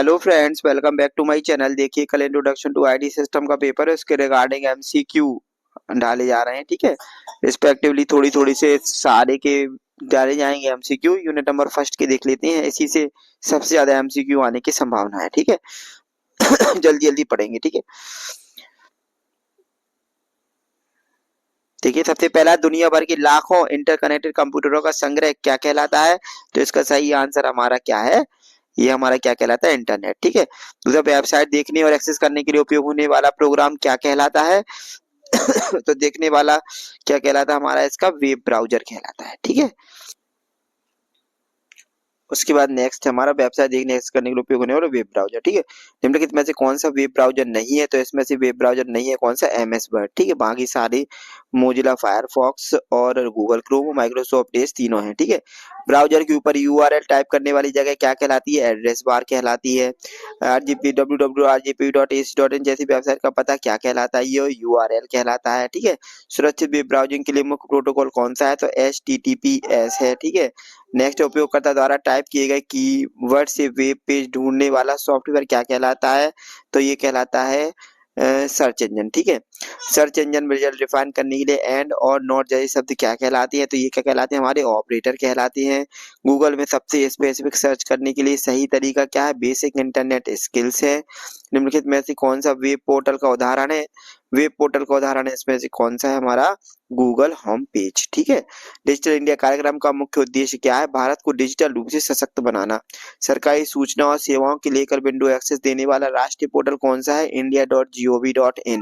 Hello friends, welcome back to my channel. देखिए, कल introduction to IT system का paper है, उसके रिगार्डिंग एमसीक्यू डाले जा रहे हैं। ठीक है, रिस्पेक्टिवली थोड़ी थोड़ी से सारे के डाले जाएंगे एमसीक्यू। यूनिट नंबर फर्स्ट के देख लेते हैं, इसी से सबसे ज्यादा एमसीक्यू आने की संभावना है। ठीक है जल्दी जल्दी पढ़ेंगे। ठीक है, देखिए सबसे पहला, दुनिया भर के लाखों इंटरकनेक्टेड कंप्यूटरों का संग्रह क्या कहलाता है? तो इसका सही आंसर हमारा क्या है? ये हमारा क्या कहलाता है? इंटरनेट। ठीक है। दूसरा, वेबसाइट देखने और एक्सेस करने के लिए उपयोग होने वाला प्रोग्राम क्या कहलाता है? तो देखने वाला क्या कहलाता है हमारा? इसका वेब ब्राउजर कहलाता है। ठीक है। उसके बाद नेक्स्ट हमारा वेबसाइट देखने एक्सेस करने के लिए उपयोग होने वाला वेब ब्राउजर। ठीक है, निम्नलिखित में से कौन सा वेब ब्राउजर नहीं है? तो इसमें से वेब ब्राउजर नहीं है कौन सा? MS word. ठीक है, बाकी सारे मोजिला फायरफॉक्स और गूगल क्रोम, माइक्रोसॉफ्ट एज तीनों हैं। ठीक है, ब्राउजर के ऊपर यूआरएल टाइप करने वाली जगह क्या कहलाती है? एड्रेस बार कहलाती है। आरजीपी www.rgp.ac.in जैसी वेबसाइट का पता क्या कहलाता है? ये यूआरएल कहलाता है। ठीक है, सुरक्षित वेब ब्राउजिंग के लिए मुख्य प्रोटोकॉल कौन सा है? तो HTTPS है। ठीक है, नेक्स्ट, उपयोगकर्ता द्वारा टाइप किए गए कीवर्ड से वेब पेज ढूंढने वाला सॉफ्टवेयर क्या कहलाता है? तो ये कहलाता है सर्च इंजन। ठीक है, सर्च इंजन रिजल्ट डिफाइन करने के लिए एंड और नॉट जैसे शब्द क्या कहलाती है? तो ये क्या कहलाते हैं? हमारे ऑपरेटर कहलाती हैं। गूगल में सबसे स्पेसिफिक सर्च करने के लिए सही तरीका क्या है? बेसिक इंटरनेट स्किल्स है। निम्नलिखित में से कौन सा वेब पोर्टल का उदाहरण है? वेब पोर्टल का उदाहरण है इसमें से कौन सा है? हमारा गूगल होम पेज। ठीक है, डिजिटल इंडिया कार्यक्रम का मुख्य उद्देश्य क्या है? भारत को डिजिटल रूप से सशक्त बनाना। सरकारी सूचना और सेवाओं के लेकर विंडो एक्सेस देने वाला राष्ट्रीय पोर्टल कौन सा है? India.gov.in।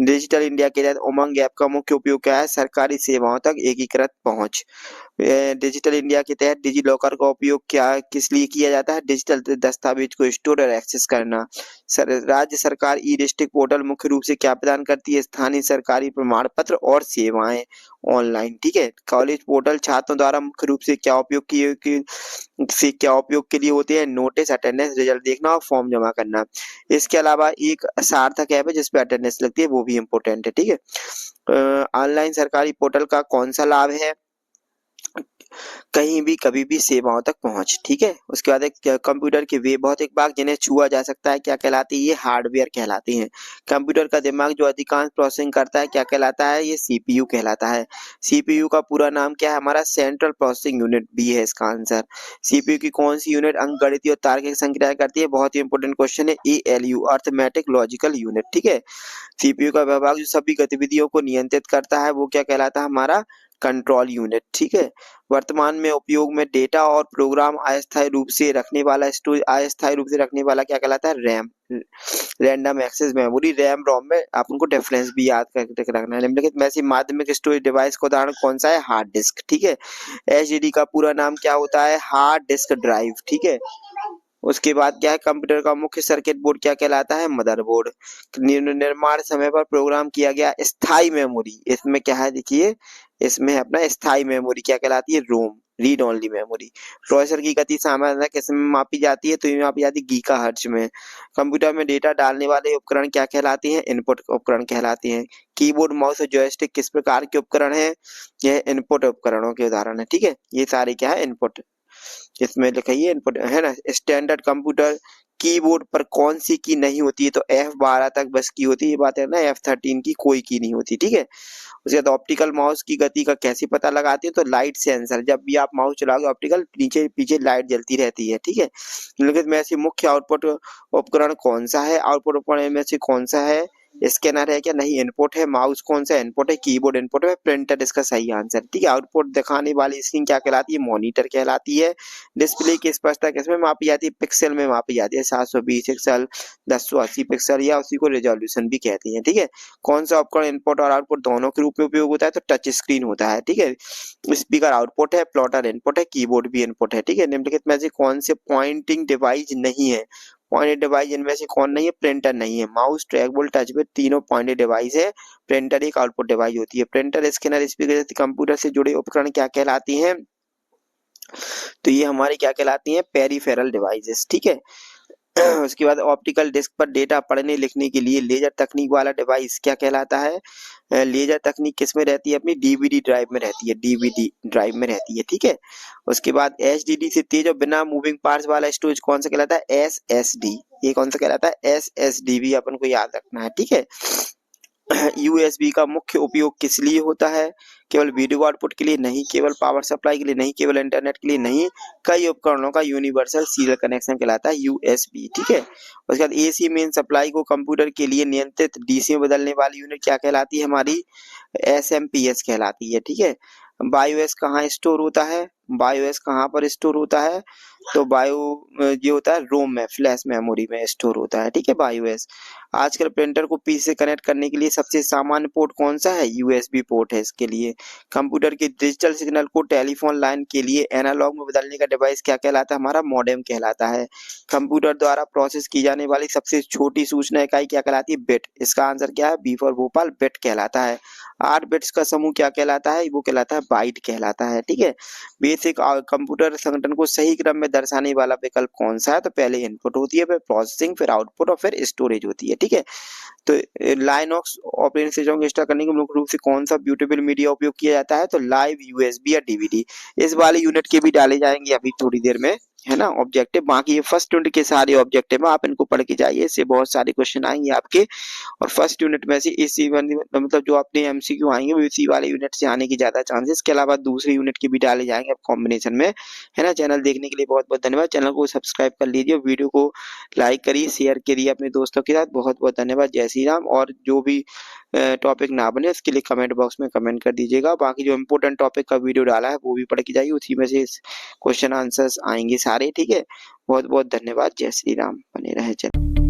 डिजिटल इंडिया के तहत उमंग ऐप का मुख्य उपयोग क्या है? सरकारी सेवाओं तक एकीकृत पहुंच। डिजिटल इंडिया के तहत डिजी लॉकर का उपयोग क्या किस लिए किया जाता है? डिजिटल दस्तावेज को स्टोर और एक्सेस करना। राज्य सरकार ई डिस्ट्रिक्ट पोर्टल मुख्य रूप से क्या प्रदान करती है? स्थानीय सरकारी प्रमाण पत्र और सेवाएं ऑनलाइन। ठीक है, कॉलेज पोर्टल छात्रों द्वारा मुख्य रूप से क्या उपयोग क्या उपयोग के लिए होते हैं? नोटिस, अटेंडेंस, रिजल्ट देखना और फॉर्म जमा करना। इसके अलावा एक सार्थक ऐप है जिसपे अटेंडेंस लगती है, वो भी इम्पोर्टेंट है। ठीक है, ऑनलाइन सरकारी पोर्टल का कौन सा लाभ है? कहीं भी कभी भी सेवाओं तक पहुंच। ठीक है, उसके बाद एक कंप्यूटर के वे भौतिक भाग जिन्हें छुआ जा सकता है क्या कहलाती है? ये हार्डवेयर कहलाते हैं। कंप्यूटर का दिमाग जो अधिकांश प्रोसेसिंग करता है क्या कहलाता है? ये सीपीयू कहलाता है। सीपीयू का पूरा नाम क्या है? हमारा सेंट्रल प्रोसेसिंग यूनिट भी है इसका आंसर। सीपीयू की कौन सी यूनिट अंकगणितीय और तार्किक संक्रियाएं करती है? बहुत ही इंपॉर्टेंट क्वेश्चन है, ALU, अर्थमेटिक लॉजिकल यूनिट। ठीक है, सीपीयू का विभाग जो सभी गतिविधियों को नियंत्रित करता है वो क्या कहलाता है? हमारा कंट्रोल यूनिट। ठीक है, वर्तमान में उपयोग में डेटा और प्रोग्राम अस्थायी रूप से रखने वाला स्टोरेज अस्थायी रूप से रखने वाला क्या कहलाता है? RAM, random access memory. RAM ROM में आप उनको डिफरेंस भी याद करके रखना है। निम्नलिखित में से माध्यमिक स्टोरेज डिवाइस का उदाहरण कौन सा है? Hard disk. ठीक है, HDD का पूरा नाम क्या होता है? Hard disk drive. ठीक है, उसके बाद क्या है? कंप्यूटर का मुख्य सर्किट बोर्ड क्या कहलाता है? मदरबोर्ड। निर्माण समय पर प्रोग्राम किया गया स्थायी मेमोरी, इसमें क्या है? देखिए, इसमें अपना स्थायी मेमोरी क्या कहलाती है? रोम, रीड ओनली मेमोरी। प्रोसेसर की गति सामान्यतः किस में मापी जाती है? तो ये मापी जाती है गीगाहर्ट्ज में। कंप्यूटर में डेटा डालने वाले उपकरण क्या कहलाते हैं? इनपुट उपकरण कहलाते हैं। कीबोर्ड, माउस और जॉयस्टिक किस प्रकार के उपकरण हैं? यह इनपुट उपकरणों के उदाहरण है। ठीक है, ये सारे क्या है? इनपुट। इसमें लिखाइए इनपुट है ना। स्टैंडर्ड कंप्यूटर कीबोर्ड पर कौन सी की नहीं होती है? तो F12 तक बस की होती है, ये बात है ना। F13 की कोई की नहीं होती। ठीक है, उसके बाद ऑप्टिकल माउस की गति का कैसे पता लगाते हैं? तो लाइट सेंसर, जब भी आप माउस चलाओगे ऑप्टिकल नीचे पीछे लाइट जलती रहती है। ठीक है, लेकिन में से मुख्य आउटपुट उपकरण कौन सा है? आउटपुट उपकरण में से कौन सा है? स्कैनर है क्या? नहीं, इनपुट है। माउस कौन सा इनपुट है? कीबोर्ड इनपुट है। प्रिंटर इसका सही आंसर। ठीक है, आउटपुट दिखाने वाली स्क्रीन क्या कहलाती है? मॉनिटर कहलाती है। डिस्प्ले की स्पष्टता किसमें मापी जाती है? पिक्सल में मापी जाती है। 720 पिक्सल, 1080 पिक्सल, या उसी को रेजोल्यूशन भी कहते हैं। ठीक है, कौन सा उपकरण इनपुट और आउटपुट दोनों के रूप में उपयोग होता है? तो टच स्क्रीन होता है। ठीक है, स्पीकर आउटपुट है, प्लॉटर इनपुट है, कीबोर्ड भी इनपुट है। ठीक है, निम्नलिखित में से कौन से पॉइंटिंग डिवाइस नहीं है? पॉइंटेड डिवाइस इनमें से कौन नहीं है? प्रिंटर नहीं है। माउस, ट्रैकबॉल, टचपैड तीनों पॉइंटेड डिवाइस है। प्रिंटर एक आउटपुट डिवाइस होती है। प्रिंटर, स्कैनर, स्पीकर जैसे कंप्यूटर से जुड़े उपकरण क्या कहलाती हैं? तो ये हमारी क्या कहलाती हैं? Peripheral devices. ठीक है, उसके बाद ऑप्टिकल डिस्क पर डेटा पढ़ने लिखने के लिए लेजर तकनीक वाला डिवाइस क्या कहलाता है? लेजर तकनीक किस में रहती है? अपनी डीवीडी ड्राइव में रहती है, डीवीडी ड्राइव में रहती है, ठीक है। उसके बाद एचडीडी से तेज और बिना मूविंग पार्ट्स वाला स्टोरेज कौन सा कहलाता है? एसएसडी। ये कौन सा कहलाता है? एसएसडी भी अपन को याद रखना है, ठीक है। यूएसबी का मुख्य उपयोग किस लिए होता है? केवल वीडियो आउटपुट के लिए नहीं, केवल पावर सप्लाई के लिए नहीं, केवल इंटरनेट के लिए नहीं, कई उपकरणों का यूनिवर्सल सीरियल कनेक्शन कहलाता है यूएसबी, ठीक है। उसके बाद एसी मेन सप्लाई को कंप्यूटर के लिए नियंत्रित डीसी में बदलने वाली यूनिट क्या कहलाती है? हमारी एसएमपीएस कहलाती है, ठीक है। बायोएस कहाँ स्टोर होता है? बायोएस कहाँ पर स्टोर होता है? तो ये होता है रोम में, फ्लैश मेमोरी में स्टोर होता है, ठीक है, बायोएस। आजकल प्रिंटर को पीसी से कनेक्ट करने के लिए सबसे सामान्य पोर्ट कौन सा है? यूएसबी पोर्ट है इसके लिए। कंप्यूटर के डिजिटल सिग्नल को टेलीफोन लाइन के लिए एनालॉग में बदलने का डिवाइस क्या कहलाता है? हमारा मॉडेम कहलाता है। कंप्यूटर द्वारा प्रोसेस की जाने वाली सबसे छोटी सूचना इकाई क्या कहलाती है? बिट। इसका आंसर क्या है? बी फॉर भोपाल, बिट कहलाता है। 8 बिट्स का समूह क्या कहलाता है? वो कहलाता है बाइट कहलाता है, ठीक है। बेसिक कंप्यूटर संगठन को सही क्रम में दर्शाने वाला विकल्प कौन सा है? तो पहले इनपुट होती है, फिर प्रोसेसिंग, फिर आउटपुट और फिर स्टोरेज होती है, ठीक है। तो लाइनॉक्स ऑपरेटिंग सिस्टम को इंस्टॉल करने के मुख्य रूप से कौन सा ब्यूटेबल मीडिया उपयोग किया जाता है? तो लाइव, यूएसबी या डीवीडी। इस वाले यूनिट के भी डाले जाएंगे अभी थोड़ी देर में, है ना, ऑब्जेक्टिव। बाकी ये फर्स्ट यूनिट के सारे ऑब्जेक्टिव आप इनको पढ़ के जाइए, इससे बहुत सारे क्वेश्चन आएंगे आपके। और फर्स्ट यूनिट में से इसी मतलब जो अपने एमसीक्यू आएंगे वो इसी वाले यूनिट से आने की ज्यादा चांसेस। इसके अलावा दूसरे यूनिट के भी डाले जाएंगे अब कॉम्बिनेशन में, है ना। चैनल देखने के लिए बहुत बहुत धन्यवाद। चैनल को सब्सक्राइब कर लीजिए, वीडियो को लाइक करिए, शेयर करिए अपने दोस्तों के साथ। बहुत बहुत धन्यवाद। जय श्री राम। और जो भी टॉपिक ना बने उसके लिए कमेंट बॉक्स में कमेंट कर दीजिएगा। बाकी जो इम्पोर्टेंट टॉपिक का वीडियो डाला है वो भी पढ़ के जाइए, उसी में से क्वेश्चन आंसर्स आएंगे सारे, ठीक है। बहुत बहुत धन्यवाद। जय श्री राम। बने रहे चैनल।